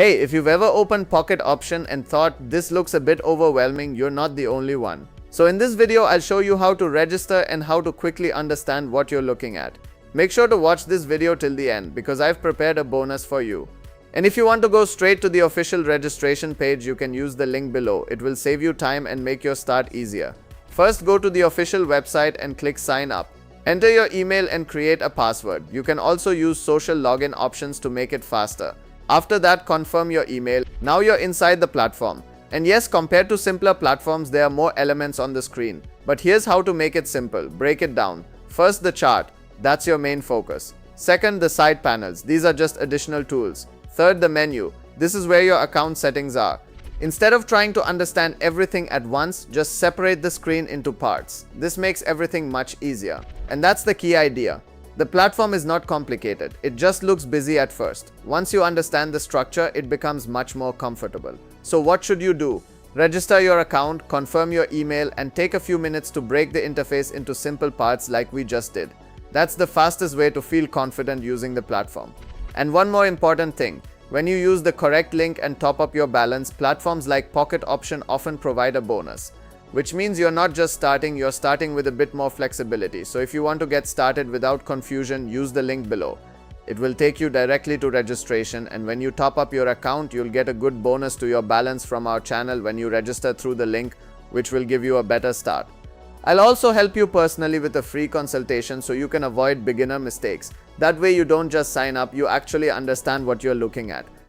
Hey, if you've ever opened Pocket Option and thought this looks a bit overwhelming, you're not the only one. So in this video, I'll show you how to register and how to quickly understand what you're looking at. Make sure to watch this video till the end because I've prepared a bonus for you. And if you want to go straight to the official registration page, you can use the link below. It will save you time and make your start easier. First, go to the official website and click sign up. Enter your email and create a password. You can also use social login options to make it faster. After that, confirm your email. Now you're inside the platform. And yes, compared to simpler platforms, there are more elements on the screen. But here's how to make it simple. Break it down. First, the chart. That's your main focus. Second, the side panels. These are just additional tools. Third, the menu. This is where your account settings are. Instead of trying to understand everything at once, just separate the screen into parts. This makes everything much easier. And that's the key idea. The platform is not complicated. It just looks busy at first. Once you understand the structure, it becomes much more comfortable. So what should you do? Register your account, confirm your email, and take a few minutes to break the interface into simple parts like we just did. That's the fastest way to feel confident using the platform. And one more important thing. When you use the correct link and top up your balance, platforms like Pocket Option often provide a bonus. Which means you're not just starting, you're starting with a bit more flexibility. So if you want to get started without confusion, use the link below. It will take you directly to registration, and when you top up your account, you'll get a good bonus to your balance from our channel when you register through the link, which will give you a better start. I'll also help you personally with a free consultation so you can avoid beginner mistakes. That way you don't just sign up, you actually understand what you're looking at.